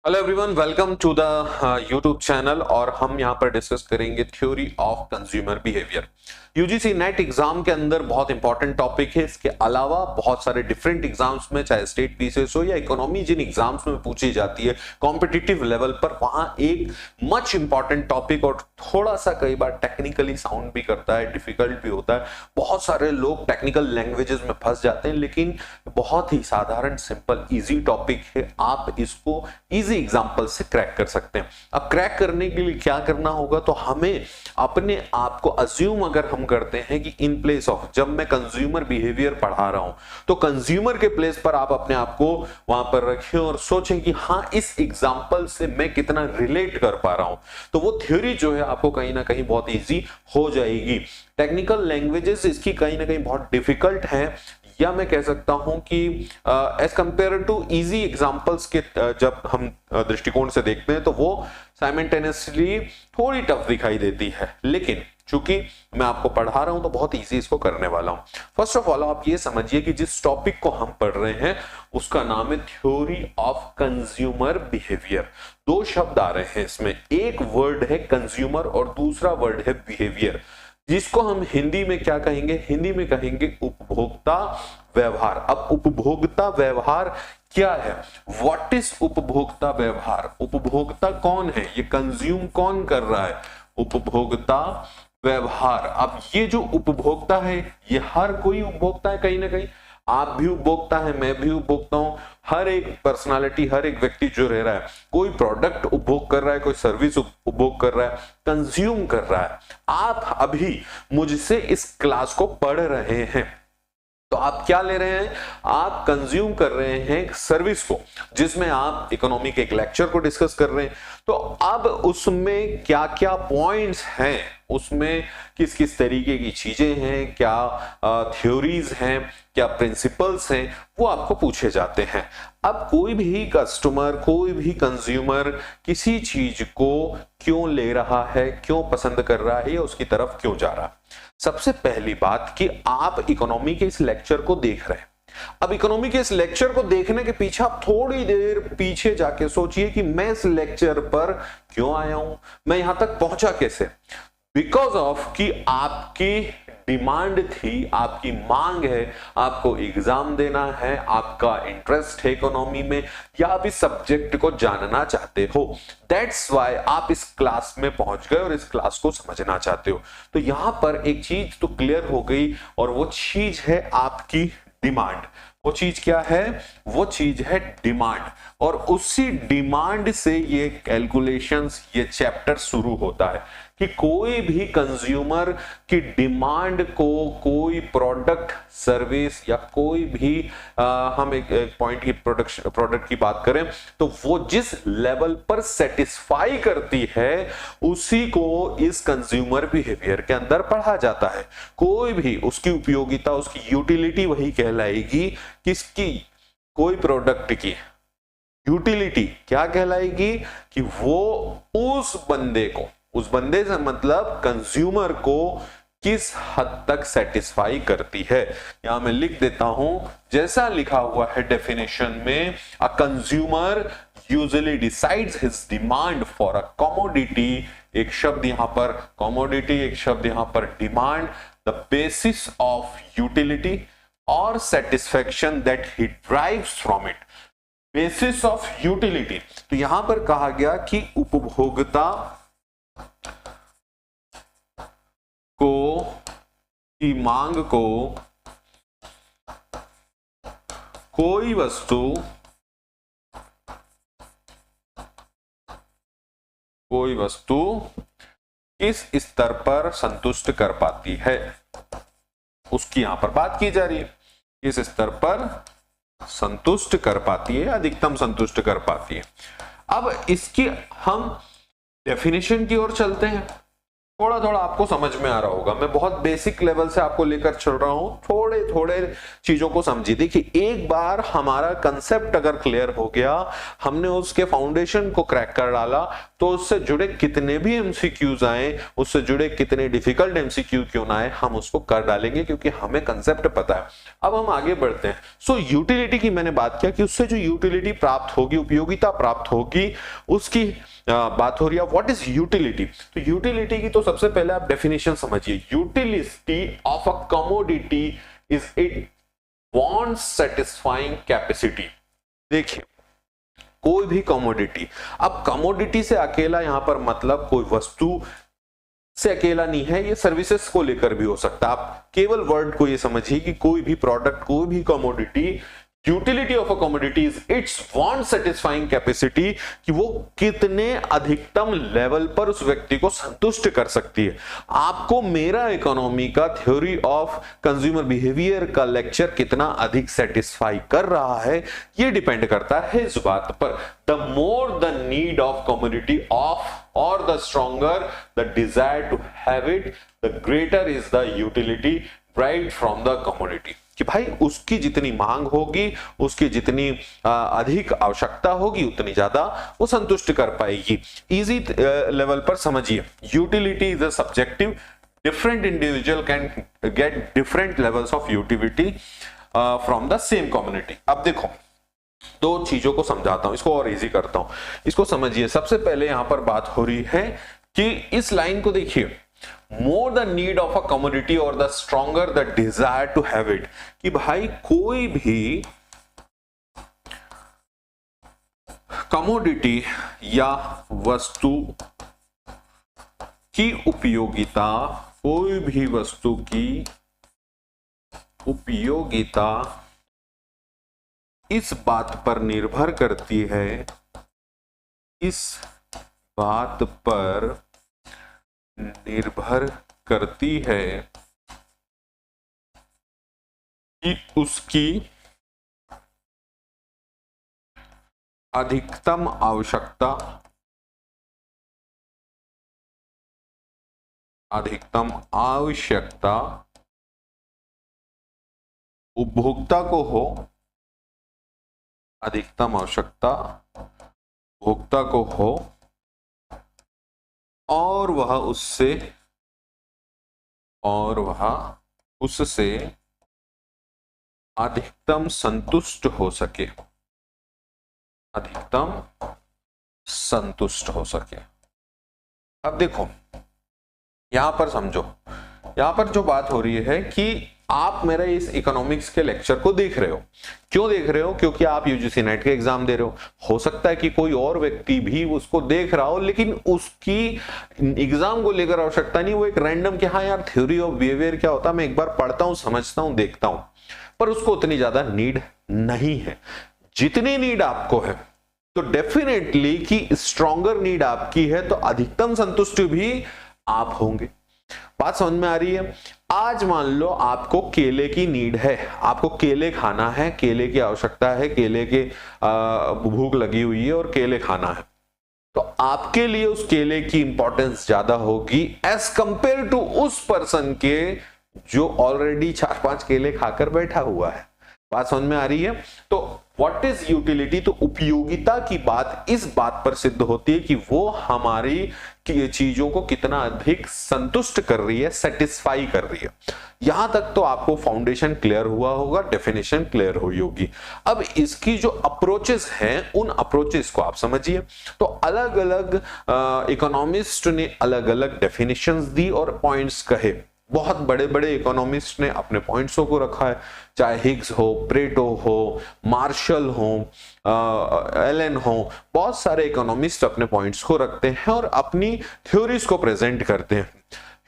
Hello everyone, welcome to the YouTube channel. और हम यहाँ पर डिस्कस करेंगे theory of consumer behaviour. UGC NET exam के अंदर बहुत इंपॉर्टेंट टॉपिक है। इसके अलावा बहुत सारे डिफरेंट एग्जाम्स में, चाहे स्टेट पीसीएस हो या इकोनॉमी, जिन एग्जाम्स में पूछी जाती है कॉम्पिटिटिव लेवल पर, वहां एक मच इंपॉर्टेंट टॉपिक और थोड़ा सा कई बार टेक्निकली साउंड भी करता है, डिफिकल्ट भी होता है। बहुत सारे लोग टेक्निकल लैंग्वेजेस में फंस जाते हैं, लेकिन बहुत ही साधारण, सिंपल, इजी टॉपिक है। आप इसको इजी एग्जांपल से क्रैक कर सकते हैं। अब क्रैक करने के लिए क्या करना होगा, तो हमें अपने आप को अज्यूम अगर हम करते हैं कि इन प्लेस ऑफ, जब मैं कंज्यूमर बिहेवियर पढ़ा रहा हूं तो कंज्यूमर के प्लेस पर आप अपने आप को वहां पर रखें और सोचें कि हां, इस एग्जांपल से मैं कितना रिलेट कर पा रहा हूं, तो वो थ्योरी जो है आपको कहीं ना कहीं बहुत इजी हो जाएगी। टेक्निकल लैंग्वेजेस इसकी कहीं ना कहीं बहुत डिफिकल्ट है, या मैं कह सकता हूं कि as compared to easy examples के जब हम दृष्टिकोण से देखते हैं तो वो साइमल्टेनियसली थोड़ी टफ दिखाई देती है। लेकिन चूंकि मैं आपको पढ़ा रहा हूं तो बहुत इजी इसको करने वाला हूं। फर्स्ट ऑफ ऑल आप ये समझिए कि जिस टॉपिक को हम पढ़ रहे हैं उसका नाम है थ्योरी ऑफ कंज्यूमर बिहेवियर। दो शब्द आ रहे हैं इसमें, एक वर्ड है कंज्यूमर और दूसरा वर्ड है बिहेवियर, जिसको हम हिंदी में क्या कहेंगे? हिंदी में कहेंगे उपभोक्ता व्यवहार। अब उपभोक्ता व्यवहार क्या है? व्हाट इज उपभोक्ता व्यवहार? उपभोक्ता कौन है? ये कंज्यूम कौन कर रहा है? उपभोक्ता व्यवहार। अब ये जो उपभोक्ता है, ये हर कोई उपभोक्ता है कहीं ना कहीं। आप भी उपभोक्ता है, मैं भी उपभोक्ता हूं। हर एक पर्सनालिटी, हर एक व्यक्ति जो रह रहा है, कोई प्रोडक्ट उपभोग कर रहा है, कोई सर्विस उपभोग कर रहा है, कंज्यूम कर रहा है। आप अभी मुझसे इस क्लास को पढ़ रहे हैं तो आप क्या ले रहे हैं? आप कंज्यूम कर रहे हैं सर्विस को, जिसमें आप इकोनॉमी के एक लेक्चर को डिस्कस कर रहे हैं। तो अब उसमें क्या क्या पॉइंट्स हैं, उसमें किस किस तरीके की चीजें हैं, क्या थ्योरीज हैं, क्या प्रिंसिपल्स हैं, वो आपको पूछे जाते हैं। अब कोई भी कस्टमर, कोई भी कंज्यूमर किसी चीज को क्यों ले रहा है, क्यों पसंद कर रहा है, या उसकी तरफ क्यों जा रहा है? सबसे पहली बात कि आप इकोनॉमी के इस लेक्चर को देख रहे हैं। अब इकोनॉमी के इस लेक्चर को देखने के पीछे आप थोड़ी देर पीछे जाके सोचिए कि मैं इस लेक्चर पर क्यों आया हूं, मैं यहां तक पहुंचा कैसे? बिकॉज ऑफ कि आपकी डिमांड थी, आपकी मांग है, आपको एग्जाम देना है, आपका इंटरेस्ट है इकोनॉमी में, या आप इस सब्जेक्ट को जानना चाहते हो। दैट्स वाई आप इस क्लास में पहुंच गए और इस क्लास को समझना चाहते हो। तो यहां पर एक चीज तो क्लियर हो गई, और वो चीज है आपकी डिमांड। वो चीज क्या है? वो चीज है डिमांड। और उसी डिमांड से ये कैलकुलेशंस, ये चैप्टर शुरू होता है कि कोई भी कंज्यूमर की डिमांड को कोई प्रोडक्ट, सर्विस, या कोई भी हम एक पॉइंट की प्रोडक्ट की बात करें तो वो जिस लेवल पर सेटिस्फाई करती है उसी को इस कंज्यूमर बिहेवियर के अंदर पढ़ा जाता है। कोई भी उसकी उपयोगिता, उसकी यूटिलिटी वही कहलाएगी। किसकी? कोई प्रोडक्ट की यूटिलिटी क्या कहलाएगी? कि वो उस बंदे को, उस बंदे से मतलब कंज्यूमर को, किस हद तक सेटिस्फाई करती है। यहां मैं लिख देता हूं, जैसा लिखा हुआ है डेफिनेशन में, a consumer usually decides his demand for a commodity. एक शब्द यहां पर कमोडिटी, एक शब्द यहां पर demand, the basis of utility और satisfaction that he drives from it. Basis of utility, तो यहां पर कहा गया कि उपभोक्ता को की मांग को कोई वस्तु किस स्तर पर संतुष्ट कर पाती है, उसकी यहां पर बात की जा रही है। किस स्तर पर संतुष्ट कर पाती है, अधिकतम संतुष्ट कर पाती है। अब इसकी हम डेफिनेशन की ओर चलते हैं। थोड़ा थोड़ा आपको समझ में आ रहा होगा, मैं बहुत बेसिक लेवल से आपको लेकर चल रहा हूं, थोड़े थोड़े चीजों को समझिए। देखिए, एक बार हमारा कंसेप्ट अगर क्लियर हो गया, हमने उसके फाउंडेशन को क्रैक कर डाला, तो उससे जुड़े कितने भी एमसीक्यूज आए, उससे जुड़े कितने डिफिकल्ट एमसीक्यू क्यों ना आए, हम उसको कर डालेंगे, क्योंकि हमें कंसेप्ट पता है। अब हम आगे बढ़ते हैं। सो यूटिलिटी की मैंने बात किया कि उससे जो यूटिलिटी प्राप्त होगी, उपयोगिता प्राप्त होगी, उसकी बात हो रही है। What is utility? तो यूटिलिटी की तो सबसे पहले आप डेफिनेशन समझिए। Utility of a commodity is it want satisfying capacity. देखिए, कोई भी कमोडिटी, अब कमोडिटी से अकेला यहां पर मतलब कोई वस्तु से अकेला नहीं है, ये सर्विसेज को लेकर भी हो सकता है। आप केवल वर्ड को ये समझिए कि कोई भी प्रोडक्ट, कोई भी commodity, utility of a commodity is it's want satisfying capacity, कि वो कितने अधिकतम लेवल पर उस व्यक्ति को संतुष्ट कर सकती है। आपको मेरा इकोनॉमी का थ्योरी ऑफ कंज्यूमर बिहेवियर का लेक्चर कितना अधिक सेटिस्फाई कर रहा है, ये डिपेंड करता है इस बात पर। The more the need of commodity of और the stronger the desire to have it, the greater is the utility right from the commodity. कि भाई उसकी जितनी मांग होगी, उसकी जितनी अधिक आवश्यकता होगी, उतनी ज्यादा वो संतुष्ट कर पाएगी। इजी लेवल पर समझिए, utility is a subjective, different individual can get different levels of utility from the same community. अब देखो, दो चीजों को समझाता हूं, इसको और इजी करता हूं, इसको समझिए। सबसे पहले यहां पर बात हो रही है कि इस लाइन को देखिए, more the need of a commodity और the stronger the desire to have it, कि भाई कोई भी कमोडिटी या वस्तु की उपयोगिता, कोई भी वस्तु की उपयोगिता इस बात पर निर्भर करती है, इस बात पर निर्भर करती है कि उसकी अधिकतम आवश्यकता, उपभोक्ता को हो, अधिकतम आवश्यकता उपभोक्ता को हो, और वह उससे अधिकतम संतुष्ट हो सके, अधिकतम संतुष्ट हो सके। अब देखो, यहां पर समझो, यहां पर जो बात हो रही है कि आप मेरा इस इकोनॉमिक्स के लेक्चर को देख रहे हो। क्यों देख रहे हो? क्योंकि आप यूजीसी नेट के एग्जाम दे रहे हो सकता है कि कोई और व्यक्ति भी उसको देख रहा हो, लेकिन उसकी एग्जाम को लेकर आवश्यकता नहीं, वो एक रैंडम कि हाँ यार थ्योरी ऑफ बिहेवियर क्या होता है, मैं एक बार पढ़ता हूं, समझता हूं, देखता हूं, पर उसको उतनी ज्यादा नीड नहीं है जितनी नीड आपको है। तो डेफिनेटली कि स्ट्रॉन्गर नीड आपकी है, तो अधिकतम संतुष्ट भी आप होंगे। बात समझ में आ रही है? आज मान लो आपको केले की नीड है, आपको केले खाना है, केले की आवश्यकता है, केले के भूख लगी हुई है और केले खाना है, तो आपके लिए उस केले की इंपॉर्टेंस ज्यादा होगी एज कंपेयर टू उस पर्सन के जो ऑलरेडी 4-5 केले खाकर बैठा हुआ है। बात समझ में आ रही है? तो व्हाट इज यूटिलिटी? तो उपयोगिता की बात इस बात पर सिद्ध होती है कि वो हमारी चीजों को कितना अधिक संतुष्ट कर रही है, सेटिस्फाई कर रही है। यहां तक तो आपको फाउंडेशन क्लियर हुआ होगा, डेफिनेशन क्लियर हुई होगी। अब इसकी जो अप्रोचेस हैं, उन अप्रोचेस को आप समझिए। तो अलग अलग इकोनॉमिस्ट ने अलग अलग डेफिनेशंस दी और पॉइंट्स कहे। बहुत बड़े बड़े इकोनॉमिस्ट ने अपने पॉइंट्सों को रखा है, चाहे हिग्स हो, प्रेटो हो, मार्शल हो, एलन हो, बहुत सारे इकोनॉमिस्ट अपने पॉइंट्स को रखते हैं और अपनी थ्योरीज को प्रेजेंट करते हैं।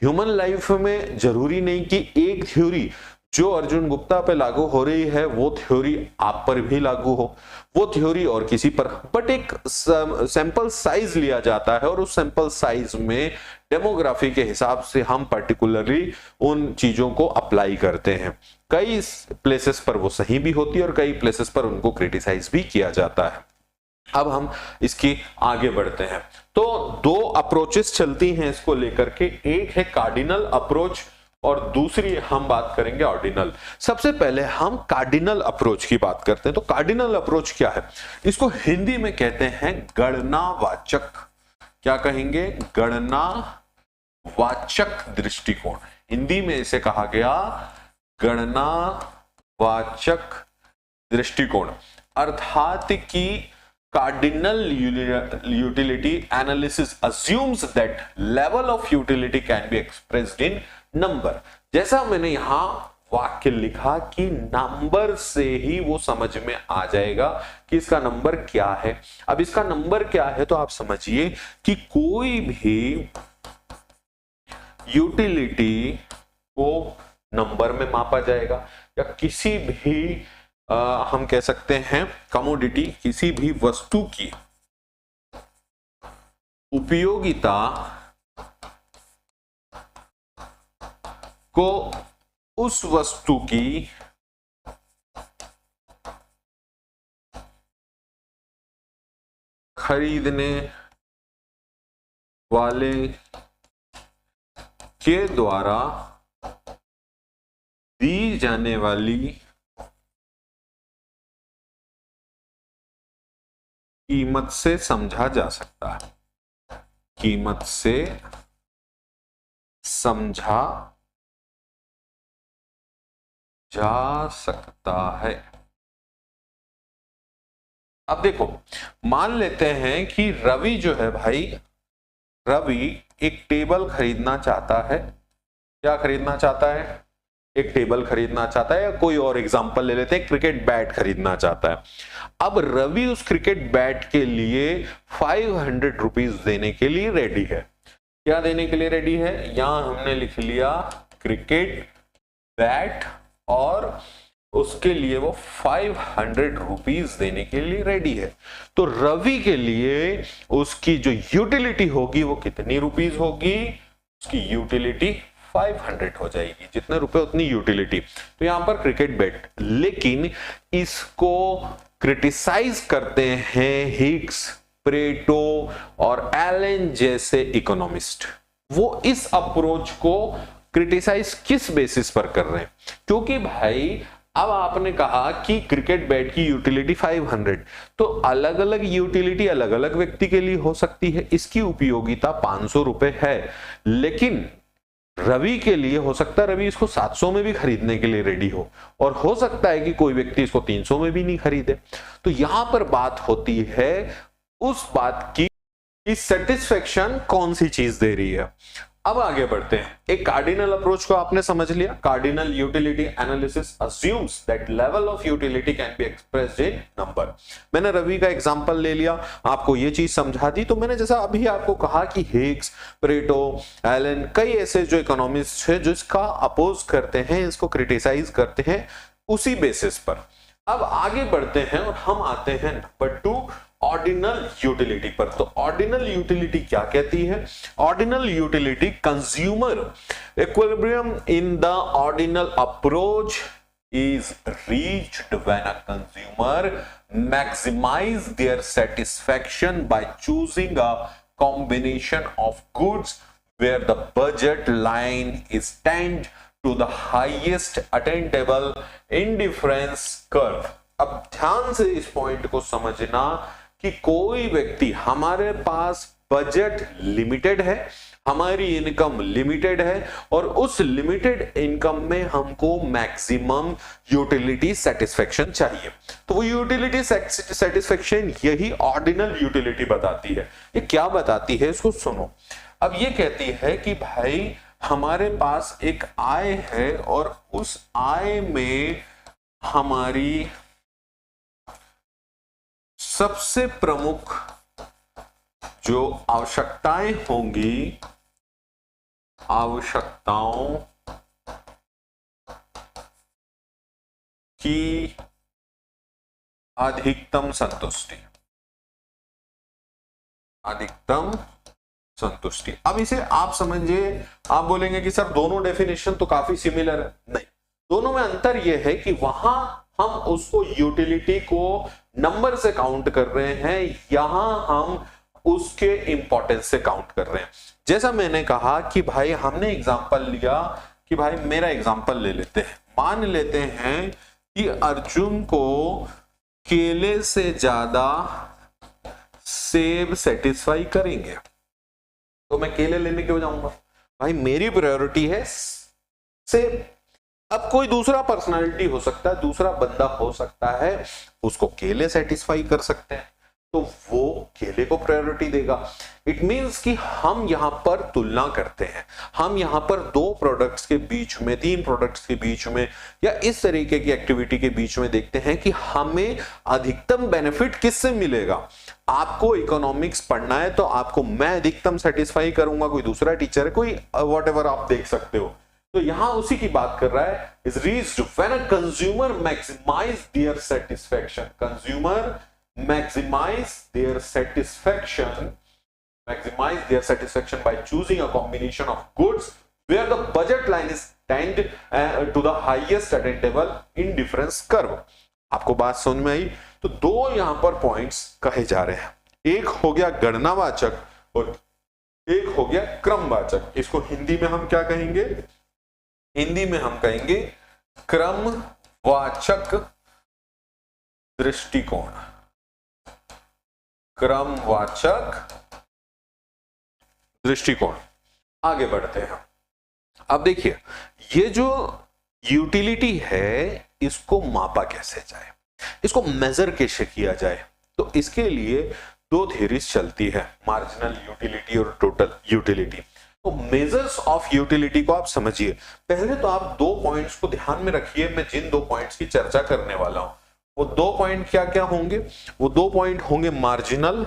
ह्यूमन लाइफ में जरूरी नहीं कि एक थ्योरी जो अर्जुन गुप्ता पे लागू हो रही है वो थ्योरी आप पर भी लागू हो, वो थ्योरी और किसी पर, बट एक सैंपल साइज लिया जाता है और उस सैंपल साइज में डेमोग्राफी के हिसाब से हम पर्टिकुलरली उन चीजों को अप्लाई करते हैं। कई प्लेसेस पर वो सही भी होती है और कई प्लेसेस पर उनको क्रिटिसाइज भी किया जाता है। अब हम इसकी आगे बढ़ते हैं। तो दो अप्रोचेस चलती हैं इसको लेकर के, एक है कार्डिनल अप्रोच और दूसरी हम बात करेंगे ऑर्डिनल। सबसे पहले हम कार्डिनल अप्रोच की बात करते हैं। तो कार्डिनल अप्रोच क्या है? इसको हिंदी में कहते हैं गणनावाचक। क्या कहेंगे? गणनावाचक दृष्टिकोण। हिंदी में इसे कहा गया गणनावाचक दृष्टिकोण, अर्थात कि cardinal utility analysis assumes that level of utility can be expressed in number। जैसा मैंने यहां वाक्य लिखा कि नंबर से ही वो समझ में आ जाएगा कि इसका नंबर क्या है। अब इसका नंबर क्या है तो आप समझिए कि कोई भी यूटिलिटी को नंबर में मापा जाएगा, या किसी भी हम कह सकते हैं कमोडिटी, किसी भी वस्तु की उपयोगिता को उस वस्तु की खरीदने वाले के द्वारा दी जाने वाली कीमत से समझा जा सकता है। कीमत से समझा जा सकता है। अब देखो, मान लेते हैं कि रवि जो है भाई, रवि एक टेबल खरीदना चाहता है। क्या खरीदना चाहता है? एक टेबल खरीदना चाहता है, या कोई और एग्जांपल ले लेते हैं, क्रिकेट बैट खरीदना चाहता है। अब रवि उस क्रिकेट बैट के लिए 500 रुपीज देने के लिए रेडी है। क्या देने के लिए रेडी है? यहां हमने लिख लिया क्रिकेट बैट, और उसके लिए वो 500 रुपीज देने के लिए रेडी है। तो रवि के लिए उसकी जो यूटिलिटी होगी वो कितनी रुपीज होगी? उसकी यूटिलिटी 500 हो जाएगी। जितने रुपए उतनी यूटिलिटी। तो यहां पर क्रिकेट बैट, लेकिन इसको क्रिटिसाइज करते हैं हिग्स, प्रेटो और एलन जैसे इकोनॉमिस्ट। वो इस अप्रोच को क्रिटिसाइज किस बेसिस पर कर रहे हैं? क्योंकि भाई अब आपने कहा कि क्रिकेट बैट की यूटिलिटी 500, तो अलग अलग यूटिलिटी अलग अलग व्यक्ति के लिए हो सकती है। इसकी उपयोगिता 500 रुपए है, लेकिन रवि के लिए हो सकता है रवि इसको 700 में भी खरीदने के लिए रेडी हो, और हो सकता है कि कोई व्यक्ति इसको 300 में भी नहीं खरीदे। तो यहां पर बात होती है उस बात की सेटिस्फेक्शन कौन सी चीज दे रही है। अब आगे बढ़ते हैं। एक कार्डिनल अप्रोच को आपने समझ लिया। Cardinal utility analysis assumes that level of utility can be expressed in number. मैंने रवि का एग्जांपल ले लिया, आपको ये चीज समझा दी। तो मैंने जैसा अभी आपको कहा कि हिग्स, प्रेटो, एलन, कई ऐसे जो इकोनॉमिस्ट है जो इसका अपोज करते हैं, इसको क्रिटिसाइज करते हैं उसी बेसिस पर। अब आगे बढ़ते हैं और हम आते हैं नंबर 2, ऑर्डिनल यूटिलिटी पर। तो ऑर्डिनल यूटिलिटी क्या कहती है? Ordinal utility, consumer equilibrium in the ordinal approach is reached when a consumer maximize their satisfaction by choosing a combination of goods where the budget line is tend to the highest attainable indifference curve। अब ध्यान से इस point को समझना कि कोई व्यक्ति, हमारे पास बजट लिमिटेड है, हमारी इनकम लिमिटेड है, और उस लिमिटेड इनकम में हमको मैक्सिमम यूटिलिटी सेटिस्फेक्शन चाहिए। तो वो यूटिलिटी सेटिस्फेक्शन यही ऑर्डिनल यूटिलिटी बताती है। ये क्या बताती है इसको सुनो। अब ये कहती है कि भाई हमारे पास एक आय है, और उस आय में हमारी सबसे प्रमुख जो आवश्यकताएं होंगी, आवश्यकताओं की अधिकतम संतुष्टि, अधिकतम संतुष्टि। अब इसे आप समझिए, आप बोलेंगे कि सर दोनों डेफिनेशन तो काफी सिमिलर है। नहीं, दोनों में अंतर यह है कि वहां हम उसको यूटिलिटी को नंबर से काउंट कर रहे हैं, यहां हम उसके इंपॉर्टेंस से काउंट कर रहे हैं। जैसा मैंने कहा कि भाई हमने एग्जांपल लिया कि भाई मेरा एग्जांपल ले लेते हैं, मान लेते हैं कि अर्जुन को केले से ज्यादा सेब सेटिस्फाई करेंगे, तो मैं केले लेने क्यों जाऊंगा? भाई मेरी प्रायोरिटी है सेब। अब कोई दूसरा पर्सनालिटी हो सकता है, दूसरा बंदा हो सकता है, उसको केले सेटिस्फाई कर सकते हैं, तो वो केले को प्रायोरिटी देगा। इट मींस कि हम यहां पर तुलना करते हैं, हम यहां पर दो प्रोडक्ट्स के बीच में, तीन प्रोडक्ट्स के बीच में, या इस तरीके की एक्टिविटी के बीच में देखते हैं कि हमें अधिकतम बेनिफिट किससे मिलेगा। आपको इकोनॉमिक्स पढ़ना है तो आपको मैं अधिकतम सेटिस्फाई करूंगा, कोई दूसरा टीचर है, कोई व्हाटएवर आप देख सकते हो। तो यहां उसी की बात कर रहा है, is reached when a consumer maximize their satisfaction, consumer maximize their satisfaction by choosing a combination of goods where the budget line is tend to the highest attainable in difference curve। आपको बात समझ में आई? तो दो यहां पर points कहे जा रहे हैं, एक हो गया गणनावाचक और एक हो गया क्रमवाचक। इसको हिंदी में हम क्या कहेंगे? हिंदी में हम कहेंगे क्रमवाचक दृष्टिकोण, क्रमवाचक दृष्टिकोण। आगे बढ़ते हैं। अब देखिए, ये जो यूटिलिटी है इसको मापा कैसे जाए, इसको मेजर कैसे किया जाए, तो इसके लिए दो थ्योरीज चलती है, मार्जिनल यूटिलिटी और टोटल यूटिलिटी। तो मेजर्स ऑफ यूटिलिटी को आप समझिए। पहले तो आप दो पॉइंट्स को ध्यान में रखिए, मैं जिन दो पॉइंट्स की चर्चा करने वाला हूं वो दो पॉइंट क्या क्या होंगे? वो दो पॉइंट होंगे मार्जिनल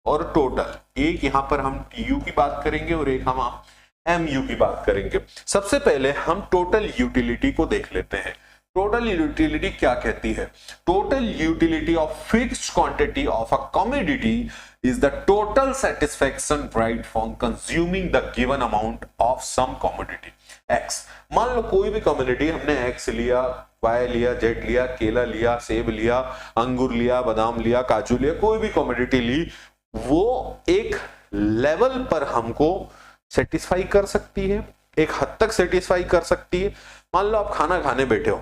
और टोटल। एक यहां पर हम टीयू की बात करेंगे और एक हम एमयू की बात करेंगे। सबसे पहले हम टोटल यूटिलिटी को देख लेते हैं। टोटल यूटिलिटी क्या कहती है? Total utility of fixed quantity of a commodity is the total satisfaction right from consuming the given amount of some commodity X. मान लो कोई भी कमोडिटी हमने एक्स लिया, वाई लिया, जेड लिया, केला लिया, सेब लिया, अंगूर लिया, बादाम लिया, काजू लिया, कोई भी कमोडिटी ली, वो एक लेवल पर हमको सेटिस्फाई कर सकती है, एक हद तक सेटिस्फाई कर सकती है। मान लो आप खाना खाने बैठे हो,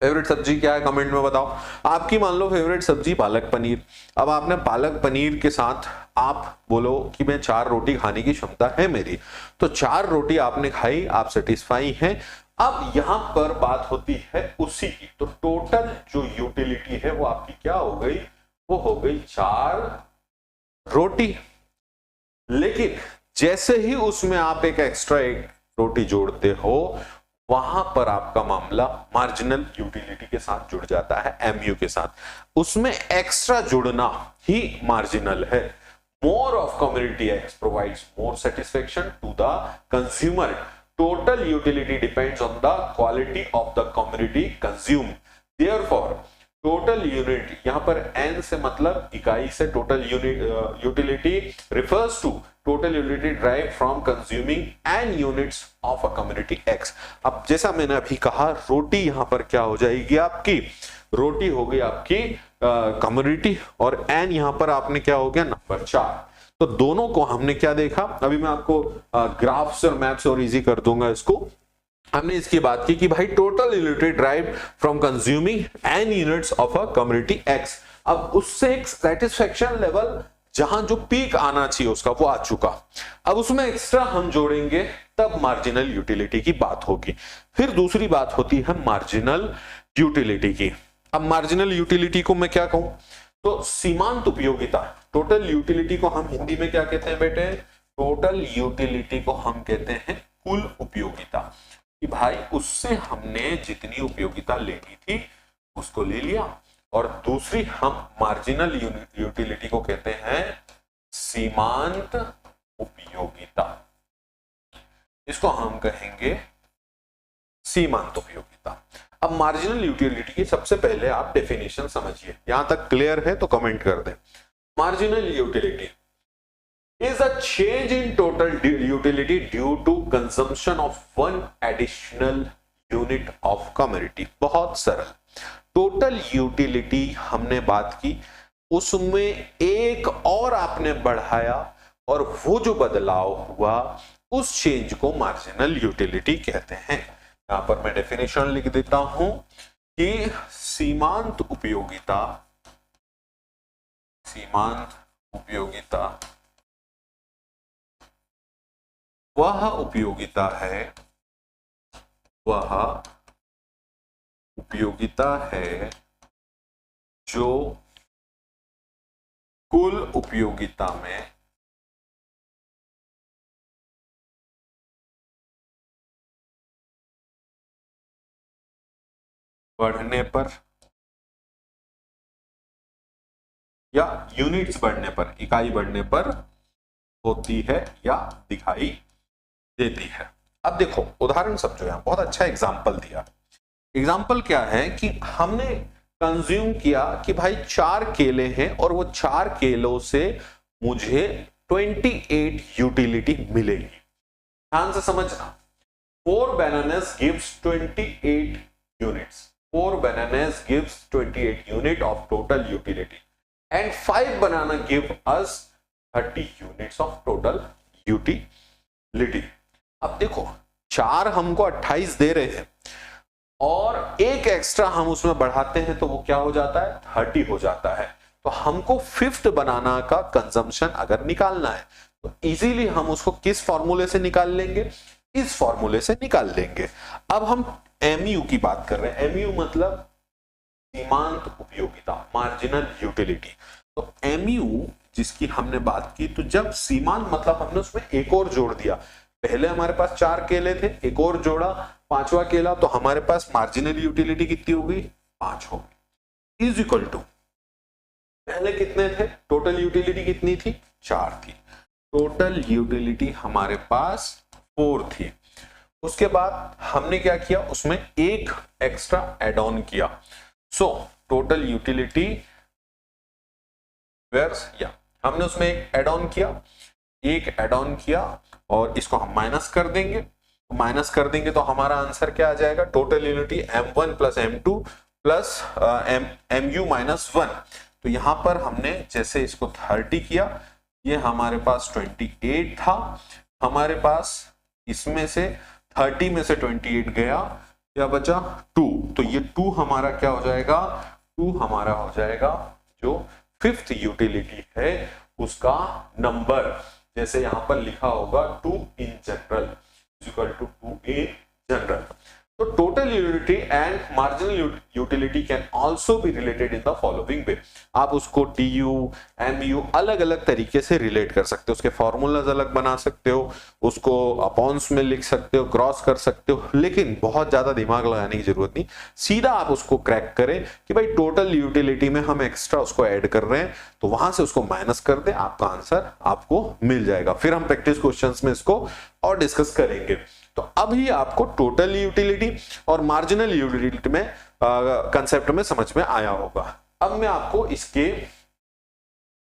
फेवरेट सब्जी क्या है कमेंट में बताओ। आपकी मान लो फेवरेट सब्जी पालक पनीर। अब आपने पालक पनीर के साथ आप बोलो कि मैं 4 रोटी खाने की क्षमता है मेरी, तो 4 रोटी आपने खाई, आप सेटिस्फाई हैं। अब यहां पर बात होती है उसी की, तो टोटल जो यूटिलिटी है वो आपकी क्या हो गई? वो हो गई 4 रोटी। लेकिन जैसे ही उसमें आप एक एक्स्ट्रा एक रोटी जोड़ते हो, वहां पर आपका मामला मार्जिनल यूटिलिटी के साथ जुड़ जाता है, एमयू के साथ। उसमें एक्स्ट्रा जुड़ना ही मार्जिनल है। More of community X provides more satisfaction to the consumer. Total utility depends on the quality of the community consume. Therefore total unit, यहां पर एन से मतलब इकाई से, total utility refers to total utility drive from consuming N units of a community X. अब जैसा मैंने अभी कहा, रोटी यहां पर क्या हो जाएगी? आपकी रोटी हो गई आपकी कम्युनिटी, और एन यहां पर आपने क्या हो गया? नंबर 4। तो दोनों को हमने क्या देखा? अभी मैं आपको ग्राफ्स और मैप्स और इजी कर दूंगा इसको। हमने इसकी बात की कि भाई total utility drive from consuming N units of a community X. अब उससे एक सेटिस्फेक्शन लेवल जहां जो पीक आना चाहिए उसका वो आ चुका। अब उसमें एक्स्ट्रा हम जोड़ेंगे तब मार्जिनल यूटिलिटी की बात होगी। फिर दूसरी बात होती है मार्जिनल यूटिलिटी की। अब मार्जिनल यूटिलिटी को मैं क्या कहूं? तो सीमांत उपयोगिता। टोटल यूटिलिटी को हम हिंदी में क्या कहते हैं बेटे? टोटल यूटिलिटी को हम कहते हैं कुल उपयोगिता, कि भाई उससे हमने जितनी उपयोगिता लेनी थी उसको ले लिया। और दूसरी हम मार्जिनल यूटिलिटी को कहते हैं सीमांत उपयोगिता। इसको हम कहेंगे सीमांत उपयोगिता। अब मार्जिनल यूटिलिटी की सबसे पहले आप डेफिनेशन समझिए। यहां तक क्लियर है तो कमेंट कर दें। Marginal utility is a change in total utility due to consumption of one additional unit of commodity। बहुत सरल। टोटल यूटिलिटी हमने बात की, उसमें एक और आपने बढ़ाया और वो जो बदलाव हुआ उस चेंज को मार्जिनल यूटिलिटी कहते हैं। यहां पर मैं डेफिनेशन लिख देता हूं कि सीमांत उपयोगिता वह उपयोगिता है जो कुल उपयोगिता में बढ़ने पर या यूनिट्स बढ़ने पर, इकाई बढ़ने पर होती है या दिखाई देती है। अब देखो उदाहरण समझो, यहां बहुत अच्छा एग्जाम्पल दिया। एग्जाम्पल क्या है कि हमने कंज्यूम किया कि भाई 4 केले हैं और वो 4 केलों से मुझे 28 यूटिलिटी मिलेगी। ध्यान से समझना, 4 bananas gives 28 units. 4 bananas gives 28 unit of total utility and 5 banana give us 30 units of total utility. अब देखो 4 हमको 28 दे रहे हैं और एक एक्स्ट्रा हम उसमें बढ़ाते हैं तो वो क्या हो जाता है, 30 हो जाता है। तो हमको 5th बनाना का कंजम्पशन अगर निकालना है तो इजीली हम उसको किस फॉर्मूले से निकाल लेंगे, इस फॉर्मूले से निकाल लेंगे। अब हम MU की बात कर रहे हैं, MU मतलब सीमांत उपयोगिता, मार्जिनल यूटिलिटी। तो MU जिसकी हमने बात की, तो जब सीमांत मतलब हमने उसमें एक और जोड़ दिया, पहले हमारे पास 4 केले थे, एक और जोड़ा 5वां केला, तो हमारे पास मार्जिनल यूटिलिटी कितनी हो गई, 5 हो गई, इज इक्वल टू पहले कितने थे, टोटल यूटिलिटी कितनी थी, 4 थी, टोटल यूटिलिटी हमारे पास 4 थी। उसके बाद हमने क्या किया, उसमें एक एक्स्ट्रा एड ऑन किया, सो टोटल यूटिलिटी या हमने उसमें एक एड ऑन किया, और इसको हम माइनस कर देंगे, तो हमारा आंसर क्या आ जाएगा, total utility M1 plus M2 plus MU minus 1। तो यहां पर हमने जैसे इसको 30 किया, ये हमारे पास 28 था, हमारे पास इसमें से 30 में से 28 गया, क्या बचा 2, तो ये 2 हमारा क्या हो जाएगा, 2 हमारा हो जाएगा जो 5th यूटिलिटी है उसका नंबर, जैसे यहां पर लिखा होगा 2 in general equal to 2 in general. तो total utility and marginal utility can also be related in the following way. आप उसको TU MU अलग अलग तरीके से रिलेट कर सकते हो, उसके फॉर्मूलाज अलग बना सकते हो, उसको अपॉन्स में लिख सकते हो, क्रॉस कर सकते हो, लेकिन बहुत ज्यादा दिमाग लगाने की जरूरत नहीं, सीधा आप उसको क्रैक करें कि भाई टोटल यूटिलिटी में हम एक्स्ट्रा उसको ऐड कर रहे हैं, तो वहां से उसको माइनस कर दे, आपका आंसर आपको मिल जाएगा। फिर हम प्रैक्टिस क्वेश्चंस में इसको और डिस्कस करेंगे। तो अभी आपको टोटल यूटिलिटी और मार्जिनल यूटिलिटी में कंसेप्ट में समझ में आया होगा। अब मैं आपको इसके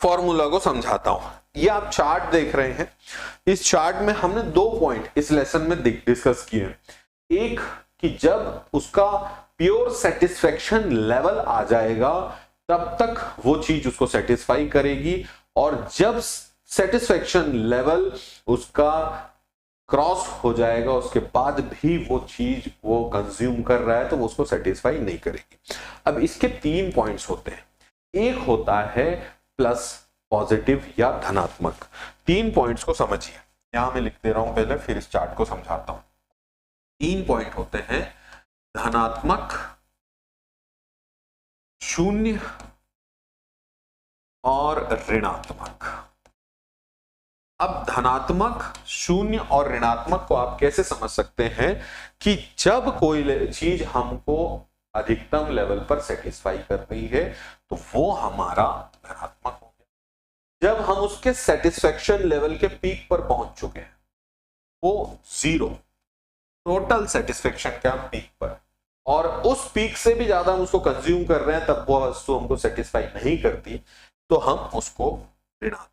फॉर्मूला को समझाता हूं। ये आप चार्ट देख रहे हैं, इस चार्ट में हमने 2 पॉइंट इस लेसन में डिस्कस किए। एक कि जब उसका प्योर सेटिस्फेक्शन लेवल आ जाएगा तब तक वो चीज उसको सेटिस्फाई करेगी, और जब सेटिस्फेक्शन लेवल उसका क्रॉस हो जाएगा उसके बाद भी वो चीज वो कंज्यूम कर रहा है तो वो उसको सेटिस्फाई नहीं करेगी। अब इसके 3 पॉइंट्स होते हैं, एक होता है प्लस, पॉजिटिव या धनात्मक। 3 पॉइंट्स को समझिए, यहां मैं लिख दे रहा हूं पहले, फिर इस चार्ट को समझाता हूं। 3 पॉइंट होते हैं, धनात्मक, 0 और ऋणात्मक। अब धनात्मक, 0 और ऋणात्मक को आप कैसे समझ सकते हैं कि जब कोई चीज हमको अधिकतम लेवल पर सेटिस्फाई कर रही है तो वो हमारा धनात्मक हो गया। जब हम उसके सेटिस्फेक्शन लेवल के पीक पर पहुंच चुके हैं, वो 0, टोटल सेटिस्फेक्शन का पीक पर, और उस पीक से भी ज्यादा हम उसको कंज्यूम कर रहे हैं, तब वो वस्तु हमको सेटिस्फाई नहीं करती, तो हम उसको ऋणात्मक।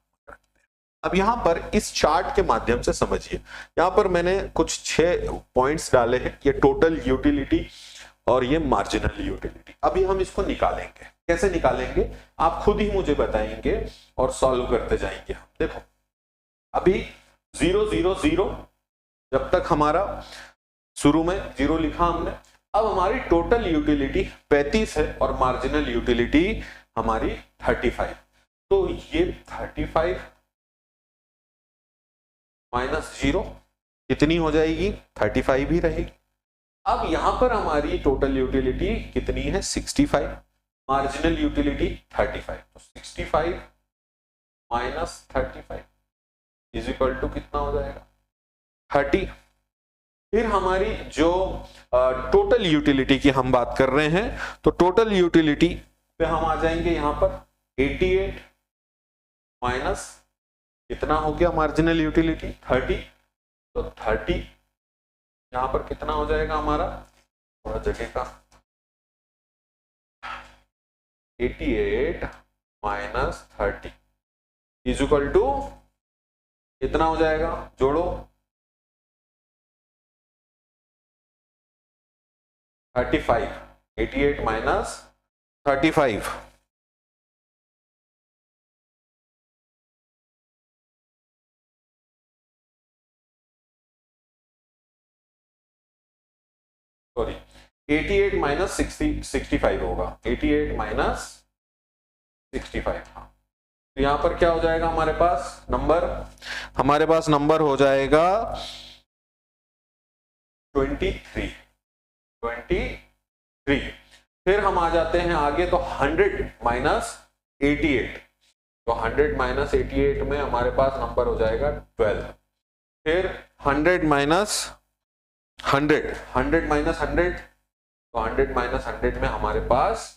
अब यहां पर इस चार्ट के माध्यम से समझिए, यहां पर मैंने कुछ 6 पॉइंट्स डाले हैं। ये टोटल यूटिलिटी और ये मार्जिनल यूटिलिटी। अभी हम इसको निकालेंगे, कैसे निकालेंगे आप खुद ही मुझे बताएंगे और सॉल्व करते जाएंगे। देखो अभी 0 0 0 जब तक हमारा शुरू में 0 लिखा हमने, अब हमारी टोटल यूटिलिटी 35 है और मार्जिनल यूटिलिटी हमारी 35। तो ये 35 माइनस 0 कितनी हो जाएगी, 35 ही रहेगी। अब यहां पर हमारी टोटल यूटिलिटी कितनी है, 65, मार्जिनल यूटिलिटी 35। तो 65 माइनस 35 इज इक्वल टू कितना हो जाएगा, 30। फिर हमारी जो टोटल यूटिलिटी की हम बात कर रहे हैं, तो टोटल यूटिलिटी पे हम आ जाएंगे यहां पर 88 माइनस कितना हो गया मार्जिनल यूटिलिटी 30। तो 30 यहां पर कितना हो जाएगा हमारा, थोड़ा जगह का, 88 माइनस 30 इज इक्वल टू कितना हो जाएगा, जोड़ो 35, 88 माइनस 35 सॉरी 88 माइनस 65 होगा, 88 माइनस 65। हाँ तो यहां पर क्या हो जाएगा हमारे पास नंबर, हमारे पास नंबर हो जाएगा 23। फिर हम आ जाते हैं आगे, तो 100 माइनस 88, तो 100 माइनस 88 में हमारे पास नंबर हो जाएगा 12। फिर 100 माइनस 100 माइनस 100, तो 100 माइनस 100 में हमारे पास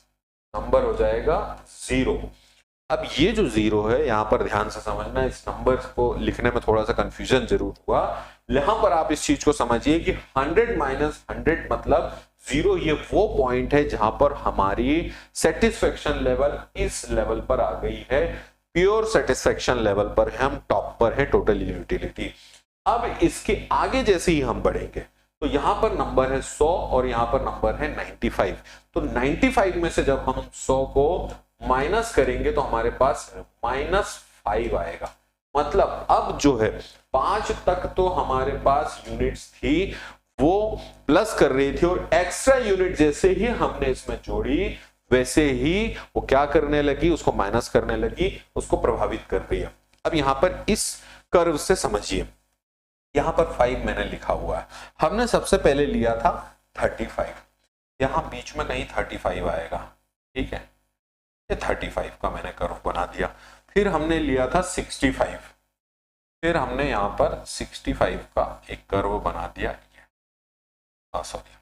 नंबर हो जाएगा 0। अब ये जो 0 है यहां पर ध्यान से समझना, इस नंबर को लिखने में थोड़ा सा कंफ्यूजन जरूर हुआ। यहां पर आप इस चीज को समझिए कि 100 माइनस 100 मतलब 0, ये वो पॉइंट है जहां पर हमारी सेटिस्फेक्शन लेवल इस लेवल पर आ गई है, प्योर सेटिस्फेक्शन लेवल पर है, हम टॉप पर है टोटल यूटिलिटी। अब इसके आगे जैसे ही हम बढ़ेंगे, तो यहां पर नंबर है 100 और यहां पर नंबर है 95। तो 95 में से जब हम 100 को माइनस करेंगे तो हमारे पास -5 आएगा। मतलब अब जो है 5 तक तो हमारे पास यूनिट्स थी, वो प्लस कर रही थी, और एक्स्ट्रा यूनिट जैसे ही हमने इसमें जोड़ी वैसे ही वो क्या करने लगी, उसको माइनस करने लगी, उसको प्रभावित कर रही है। अब यहां पर इस कर्व से समझिए, यहां पर 5 मैंने लिखा हुआ है, हमने सबसे पहले लिया था 35, यहां बीच में कहीं 35 आएगा, ठीक है, ये 35 का मैंने कर्व बना दिया। फिर हमने लिया था 65, फिर हमने यहां पर 65 का एक कर्व बना दिया, सॉरी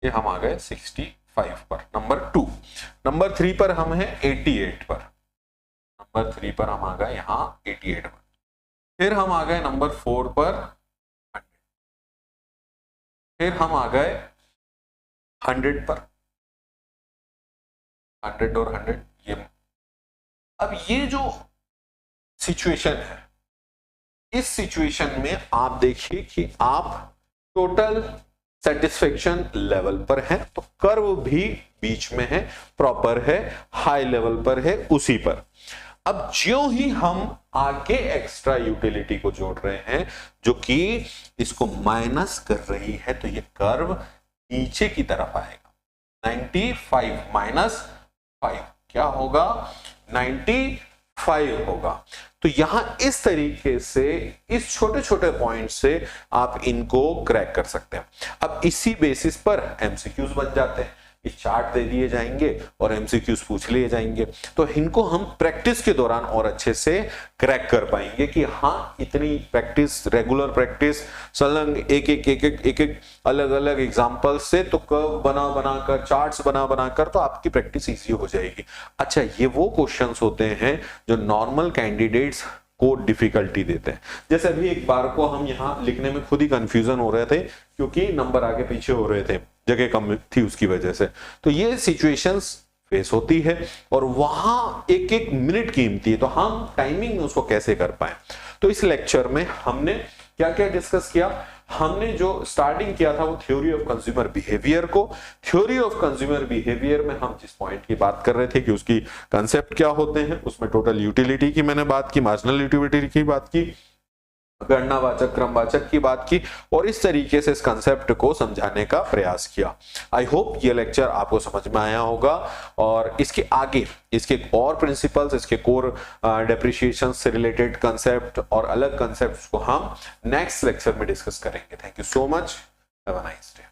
ये हम आ गए 65 पर, नंबर 2। नंबर 3 पर हम हैं 88 पर, नंबर 3 पर हम आ गए यहां 88 पर। फिर हम आ गए नंबर 4 पर 100, फिर हम आ गए 100 पर, 100 और 100 ये। अब ये जो सिचुएशन है, इस सिचुएशन में आप देखिए कि आप टोटल सेटिस्फेक्शन लेवल पर है, तो कर्व भी बीच में है, प्रॉपर है, हाई लेवल पर है, उसी पर। अब ज्यों ही हम आगे एक्स्ट्रा यूटिलिटी को जोड़ रहे हैं जो कि इसको माइनस कर रही है, तो ये कर्व नीचे की तरफ आएगा। 95 माइनस 5 क्या होगा, 95 होगा। तो यहां इस तरीके से इस छोटे छोटे पॉइंट से आप इनको क्रैक कर सकते हैं। अब इसी बेसिस पर एमसीक्यूज बन जाते हैं, इस चार्ट दे दिए जाएंगे और एमसीक्यूज पूछ लिए जाएंगे, तो इनको हम प्रैक्टिस के दौरान और अच्छे से क्रैक कर पाएंगे कि हाँ, इतनी प्रैक्टिस, रेगुलर प्रैक्टिस, संलग्न एक अलग अलग एग्जांपल से तो कर्व बना बनाकर, चार्ट्स बना बनाकर तो आपकी प्रैक्टिस इजी हो जाएगी। अच्छा, ये वो क्वेश्चंस होते हैं जो नॉर्मल कैंडिडेट्स को डिफिकल्टी देते हैं। जैसे अभी एक बार को हम यहाँ लिखने में खुद ही कंफ्यूजन हो रहे थे क्योंकि नंबर आगे पीछे हो रहे थे, जगह कम थी उसकी वजह से। तो ये सिचुएशंस फेस होती है और वहां एक एक मिनट कीमती है, तो हम टाइमिंग में उसको कैसे कर पाए। तो इस लेक्चर में हमने क्या क्या डिस्कस किया, हमने जो स्टार्टिंग किया था वो थ्योरी ऑफ कंज्यूमर बिहेवियर को। थ्योरी ऑफ कंज्यूमर बिहेवियर में हम जिस पॉइंट की बात कर रहे थे कि उसकी कंसेप्ट क्या होते हैं, उसमें टोटल यूटिलिटी की मैंने बात की, मार्जिनल यूटिलिटी की बात की, गणनावाचक क्रमवाचक की बात की और इस तरीके से इस कंसेप्ट को समझाने का प्रयास किया। आई होप ये लेक्चर आपको समझ में आया होगा और इसके आगे इसके और प्रिंसिपल्स, इसके कोर डेप्रिसिएशन से रिलेटेड कंसेप्ट और अलग कंसेप्ट को हम नेक्स्ट लेक्चर में डिस्कस करेंगे। Thank you so much, have a nice day.